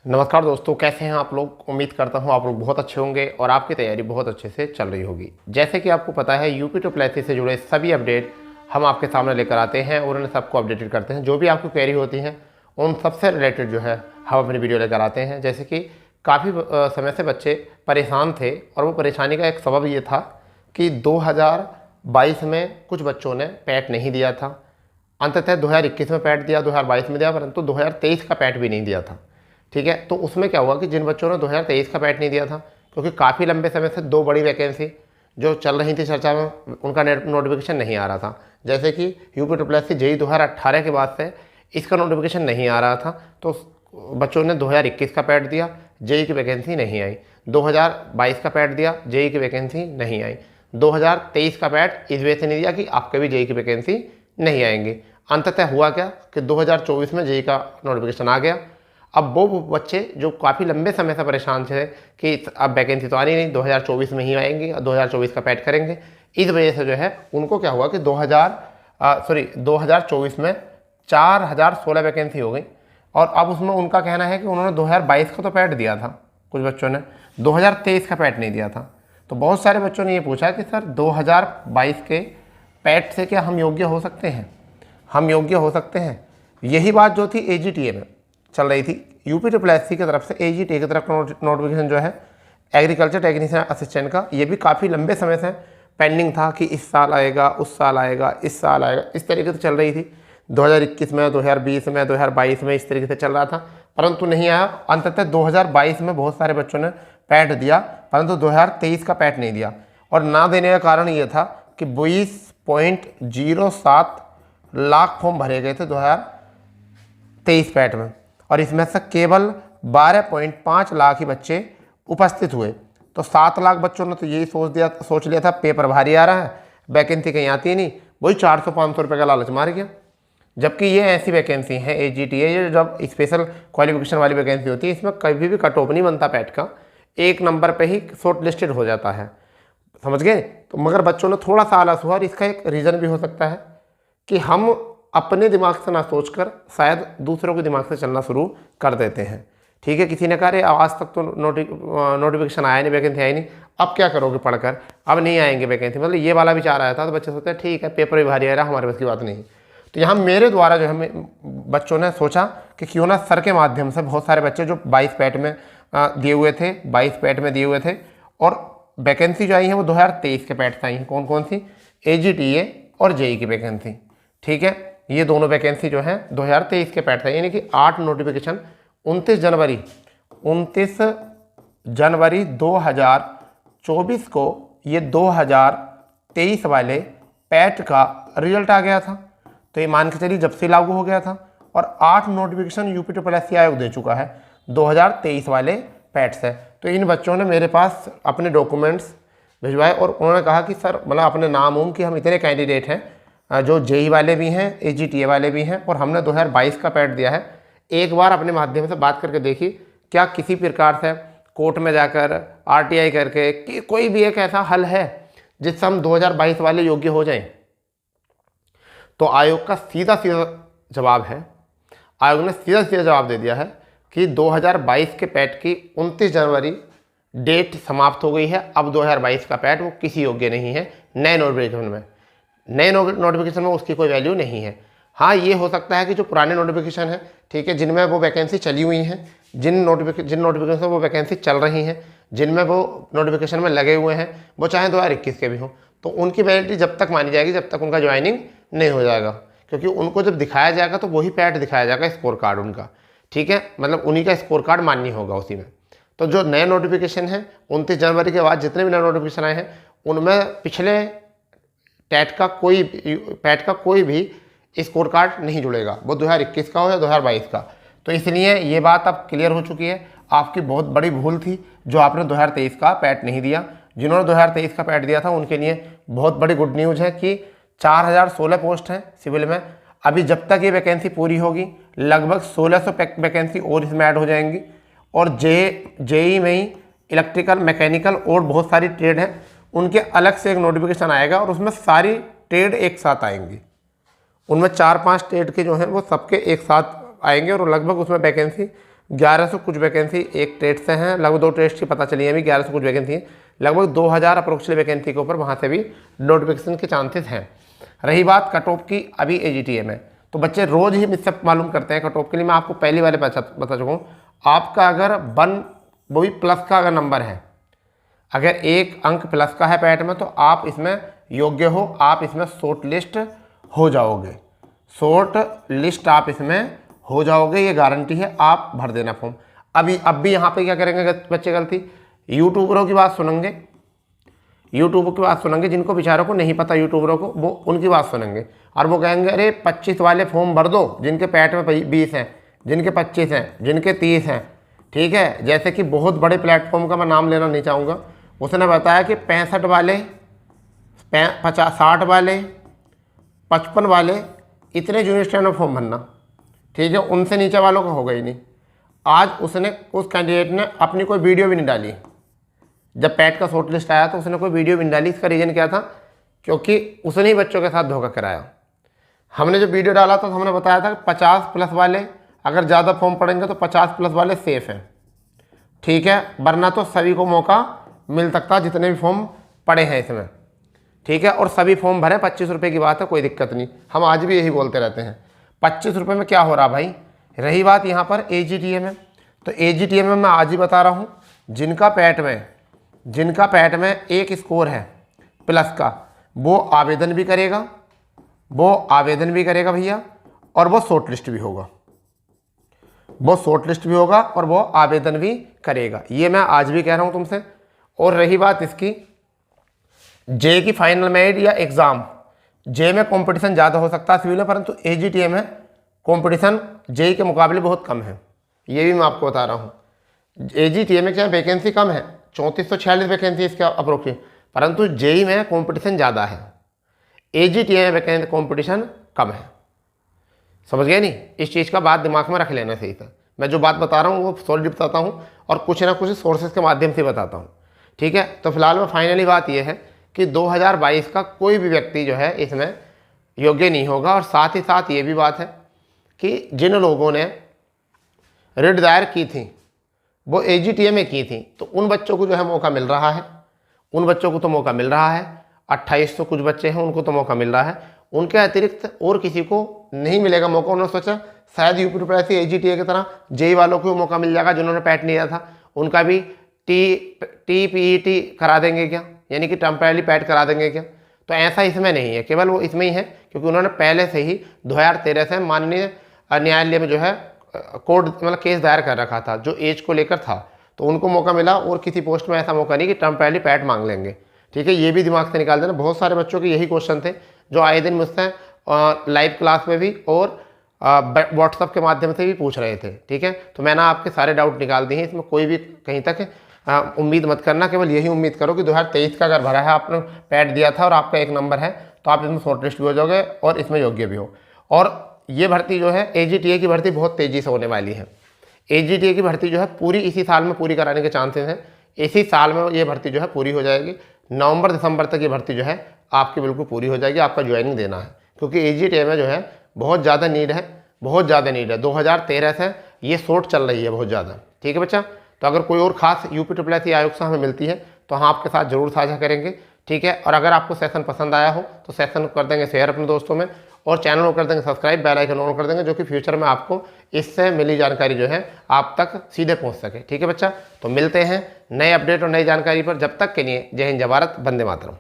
नमस्कार दोस्तों, कैसे हैं आप लोग। उम्मीद करता हूं आप लोग बहुत अच्छे होंगे और आपकी तैयारी बहुत अच्छे से चल रही होगी। जैसे कि आपको पता है, यूपी ट्रिपल से जुड़े सभी अपडेट हम आपके सामने लेकर आते हैं और उन सबको अपडेटेड करते हैं। जो भी आपकी क्वेरी होती हैं उन सबसे रिलेटेड जो है हम अपनी वीडियो लेकर आते हैं। जैसे कि काफ़ी समय से बच्चे परेशान थे और वो परेशानी का एक सबब ये था कि 2022 में कुछ बच्चों ने पैट नहीं दिया था। अंततः 2021 में पैट दिया, 2022 में दिया, परंतु 2023 का पैट भी नहीं दिया था। ठीक है, तो उसमें क्या हुआ कि जिन बच्चों ने 2023 का पैट नहीं दिया था, क्योंकि काफ़ी लंबे समय से दो बड़ी वैकेंसी जो चल रही थी चर्चा में, उनका नोटिफिकेशन नहीं आ रहा था। जैसे कि यूपी ट्रिपल सी जेई 2018 के बाद से इसका नोटिफिकेशन नहीं आ रहा था, तो बच्चों ने 2021 का पैट दिया, जेई की वैकेंसी नहीं आई। 2022 का पैट दिया, जेई की वैकेंसी नहीं आई। 2023 का पैट इस वजह से नहीं दिया कि आपके भी जेई की वैकेंसी नहीं आएंगी। अंततः हुआ क्या कि 2024 में जेई का नोटिफिकेशन आ गया। अब वो बच्चे जो काफ़ी लंबे समय से परेशान थे कि अब वैकेंसी तो आ रही नहीं, 2024 में ही आएंगी, 2024 का पैट करेंगे, इस वजह से जो है उनको क्या हुआ कि 2024 में 4016 वैकेंसी हो गई। और अब उसमें उनका कहना है कि उन्होंने 2022 का तो पैट दिया था, कुछ बच्चों ने 2023 का पैट नहीं दिया था। तो बहुत सारे बच्चों ने ये पूछा कि सर 2022 के पैट से क्या हम योग्य हो सकते हैं, हम योग्य हो सकते हैं। यही बात जो थी एजीटीए में चल रही थी। यूपी ट्रिपल एस सी की तरफ से एजीटीए की तरफ का नोटिफिकेशन जो है एग्रीकल्चर टेक्नीशियन असिस्टेंट का, ये भी काफ़ी लंबे समय से पेंडिंग था कि इस साल आएगा, उस साल आएगा, इस साल आएगा, इस तरीके से चल रही थी। 2021 में, 2020 में, 2022 में इस तरीके से चल रहा था, परंतु नहीं आया। अंततः 2022 में बहुत सारे बच्चों ने पैट दिया, परंतु 2023 का पैट नहीं दिया। और ना देने का कारण ये था कि 20.07 लाख फॉर्म भरे गए थे 2023 पैट में, और इसमें से केवल 12.5 लाख ही बच्चे उपस्थित हुए। तो 7 लाख बच्चों ने तो यही सोच लिया था पेपर भारी आ रहा है, वैकेंसी कहीं आती नहीं, वही 400-500 रुपये का लालच मार गया। जबकि ये ऐसी वैकेंसी है एजीटीए, ये जब स्पेशल क्वालिफिकेशन वाली वैकेंसी होती है, इसमें कभी भी कट ऑफ नहीं बनता पैट का, एक नंबर पे ही शॉर्ट लिस्टेड हो जाता है, समझ गए। तो मगर बच्चों ने थोड़ा सा आलस हुआ, और इसका एक रीज़न भी हो सकता है कि हम अपने दिमाग से ना सोचकर शायद दूसरों के दिमाग से चलना शुरू कर देते हैं। ठीक है, किसी ने कहा रे आज तक तो नोटिफिकेशन आया नहीं, वैकेंसी आई नहीं, अब क्या करोगे पढ़कर, अब नहीं आएंगे वैकेंसी, मतलब ये वाला विचार आया था। तो बच्चे सोचते हैं ठीक है पेपर भी भारी आ रहा, हमारे बस की बात नहीं। तो यहाँ मेरे द्वारा जो है बच्चों ने सोचा कि क्यों ना सर के माध्यम से बहुत सारे बच्चे जो 22 पैट में दिए हुए थे, 22 पैट में दिए हुए थे, और वैकेंसी जो आई है वो 2023 के पैट से आई हैं। कौन कौन सी? एजीटीए और जेई की वैकेंसी। ठीक है, ये दोनों वैकेंसी जो है 2023 के पैट था, यानी कि 8 नोटिफिकेशन 29 जनवरी 2024 को ये 2023 वाले पैट का रिजल्ट आ गया था। तो ये मान के चलिए जब से लागू हो गया था, और 8 नोटिफिकेशन यूपी ट्रिपल एस आयोग दे चुका है 2023 वाले पैट से। तो इन बच्चों ने मेरे पास अपने डॉक्यूमेंट्स भिजवाए और उन्होंने कहा कि सर मतलब अपने नाम कि हम इतने कैंडिडेट हैं जो जेई वाले भी हैं, एजीटीए वाले भी हैं, और हमने 2022 का पैट दिया है। एक बार अपने माध्यम से बात करके देखिए क्या किसी प्रकार से कोर्ट में जाकर आरटीआई करके कि कोई भी एक ऐसा हल है जिससे हम 2022 वाले योग्य हो जाएं। तो आयोग का सीधा जवाब है, आयोग ने सीधा जवाब दे दिया है कि 2022 के पैट की 29 जनवरी डेट समाप्त हो गई है। अब 2022 का पैट वो किसी योग्य नहीं है। नए नोटिफिकेशन में उसकी कोई वैल्यू नहीं है। हाँ, ये हो सकता है कि जो पुराने नोटिफिकेशन है, ठीक है, जिनमें वो वैकेंसी चली हुई हैं, जिन नोटिफिकेशन वो वैकेंसी चल रही हैं, जिनमें वो नोटिफिकेशन में लगे हुए हैं, वो चाहे 2021 के भी हों, तो उनकी वैलिडिटी जब तक मानी जाएगी जब तक उनका ज्वाइनिंग नहीं हो जाएगा। क्योंकि उनको जब दिखाया जाएगा तो वही पैट दिखाया जाएगा, स्कोर कार्ड उनका। ठीक है, मतलब उन्हीं का स्कोर कार्ड मान्य होगा उसी में। तो जो नए नोटिफिकेशन है 29 जनवरी के बाद जितने भी नए नोटिफिकेशन आए हैं, उनमें पिछले पैट का कोई भी स्कोर कार्ड नहीं जुड़ेगा, वो 2021 का हो या 2022 का। तो इसलिए ये बात अब क्लियर हो चुकी है। आपकी बहुत बड़ी भूल थी जो आपने 2023 का पैट नहीं दिया। जिन्होंने 2023 का पैट दिया था उनके लिए बहुत बड़ी गुड न्यूज़ है कि 4016 पोस्ट हैं सिविल में। अभी जब तक ये वैकेंसी पूरी होगी लगभग 1600 वैकेंसी और इसमें ऐड हो जाएंगी। और जेई में ही इलेक्ट्रिकल, मैकेनिकल और बहुत सारी ट्रेड हैं, उनके अलग से एक नोटिफिकेशन आएगा और उसमें सारी ट्रेड एक साथ आएंगी। उनमें 4-5 ट्रेड के जो हैं वो सबके एक साथ आएंगे और लगभग उसमें वैकेंसी 1100 कुछ वैकेंसी एक टेट से हैं, लगभग 2 टेस्ट की पता चली है अभी, 1100 कुछ वैकेंसी है, लगभग 2000 अप्रोक्सीमेट वैकेंसी के ऊपर वहाँ से भी नोटिफिकेशन के चांसेस हैं। रही बात कट ऑफ की, अभी AGTM में तो बच्चे रोज़ ही मुझसे मालूम करते हैं कट ऑफ के लिए। मैं आपको पहली वाले बता चुका हूँ, आपका अगर वो भी प्लस का अगर नंबर है, अगर 1 अंक प्लस का है पैट में, तो आप इसमें योग्य हो, आप इसमें शॉर्ट लिस्ट हो जाओगे, शॉर्ट लिस्ट आप इसमें हो जाओगे, ये गारंटी है। आप भर देना फॉर्म। अब भी यहाँ पे क्या करेंगे बच्चे गलती, यूट्यूबरों की बात सुनेंगे, यूट्यूबर की बात सुनेंगे, जिनको बेचारों को नहीं पता यूट्यूबरों को, वो उनकी बात सुनेंगे और वो कहेंगे अरे 25 वाले फॉर्म भर दो, जिनके पैट में 20 हैं, जिनके 25 हैं, जिनके 30 हैं, ठीक है। जैसे कि बहुत बड़े प्लेटफॉर्म का मैं नाम लेना नहीं चाहूँगा, उसने बताया कि 65 वाले, 60 वाले, 55 वाले, इतने जूनियर स्टैंड में फॉर्म भरना, ठीक है। उनसे नीचे वालों का होगा ही नहीं। आज उस कैंडिडेट ने अपनी कोई वीडियो भी नहीं डाली, जब पैट का शॉर्ट लिस्ट आया तो उसने कोई वीडियो भी नहीं डाली। इसका रीज़न क्या था, क्योंकि उसने ही बच्चों के साथ धोखा कराया। हमने जो वीडियो डाला था तो हमने बताया था कि 50 प्लस वाले अगर ज़्यादा फॉर्म पड़ेंगे तो 50 प्लस वाले सेफ़ हैं, ठीक है, वरना तो सभी को मौका मिल सकता जितने भी फॉर्म पड़े हैं इसमें, ठीक है। और सभी फॉर्म भरे, 25 रुपये की बात है, कोई दिक्कत नहीं। हम आज भी यही बोलते रहते हैं, 25 रुपये में क्या हो रहा भाई। रही बात यहाँ पर AGTM में, तो AGTM में मैं आज ही बता रहा हूँ, जिनका पैट में 1 स्कोर है प्लस का, वो आवेदन भी करेगा, भैया, और वो शॉर्ट लिस्ट भी होगा, और वो आवेदन भी करेगा। ये मैं आज भी कह रहा हूँ तुमसे। और रही बात इसकी जे की फाइनल मेरिट या एग्ज़ाम, जे में कंपटीशन ज़्यादा हो सकता है सिविल में, परंतु AGTM में कंपटीशन जे के मुकाबले बहुत कम है, ये भी मैं आपको बता रहा हूँ। AGTM में क्या वैकेंसी कम है, 3446 वैकेंसी इसके अप्रोक्सीमेट, परंतु जेई में कंपटीशन ज़्यादा है, AGTM में कंपटीशन कम है। समझ गए नहीं, इस चीज़ का बात दिमाग में रख लेना सही था। मैं जो बात बता रहा हूँ वो सॉलिड बताता हूँ और कुछ ना कुछ सोर्सेज के माध्यम से बताता हूँ, ठीक है। तो फिलहाल में फाइनली बात यह है कि 2022 का कोई भी व्यक्ति जो है इसमें योग्य नहीं होगा। और साथ ही साथ ये भी बात है कि जिन लोगों ने रिट दायर की थी वो AGTM में की थी, तो उन बच्चों को जो है मौका मिल रहा है, 2800 कुछ बच्चे हैं उनको तो मौका मिल रहा है, उनके अतिरिक्त और किसी को नहीं मिलेगा मौका। उन्होंने सोचा शायद UPTPSC AGTA की तरह जेई वालों को मौका मिल जाएगा, जिन्होंने पैट नहीं दिया था उनका भी TPET करा देंगे क्या, यानी कि टेम्परेरी पैट करा देंगे क्या। तो ऐसा इसमें नहीं है, केवल वो इसमें ही है क्योंकि उन्होंने पहले से ही 2013 से माननीय न्यायालय में जो है कोर्ट मतलब केस दायर कर रखा था जो एज को लेकर था, तो उनको मौका मिला। और किसी पोस्ट में ऐसा मौका नहीं कि टेम्परेरी पैट मांग लेंगे, ठीक है। ये भी दिमाग से निकाल देना। बहुत सारे बच्चों के यही क्वेश्चन थे जो आए दिन मुझसे लाइव क्लास में भी और व्हाट्सअप के माध्यम से भी पूछ रहे थे, ठीक है। तो मैंने आपके सारे डाउट निकाल दिए हैं, इसमें कोई भी कहीं तक उम्मीद मत करना। केवल यही उम्मीद करो कि 2023 का अगर भरा है आपने पैट दिया था और आपका 1 नंबर है तो आप इसमें शॉर्ट लिस्ट भी हो जाओगे और इसमें योग्य भी हो। और ये भर्ती जो है AGTA की भर्ती बहुत तेज़ी से होने वाली है। AGTA की भर्ती जो है पूरी इसी साल में पूरी कराने के चांसेस हैं, इसी साल में ये भर्ती जो है पूरी हो जाएगी। नवंबर दिसंबर तक ये भर्ती जो है आपकी बिल्कुल पूरी हो जाएगी। आपका ज्वाइनिंग देना है क्योंकि AGTA में जो है बहुत ज़्यादा नीड है, 2013 से ये शॉर्ट चल रही है बहुत ज़्यादा, ठीक है बच्चा। तो अगर कोई और खास UPTPSC आयोग से हमें मिलती है तो हम आपके साथ ज़रूर साझा करेंगे, ठीक है। और अगर आपको सेशन पसंद आया हो तो सेशन कर देंगे शेयर अपने दोस्तों में और चैनल को कर देंगे सब्सक्राइब, बेल आइकन ऑन कर देंगे, जो कि फ्यूचर में आपको इससे मिली जानकारी जो है आप तक सीधे पहुंच सके, ठीक है बच्चा। तो मिलते हैं नए अपडेट और नई जानकारी पर, जब तक के लिए जय हिंद, जय भारत, वंदे मातरम।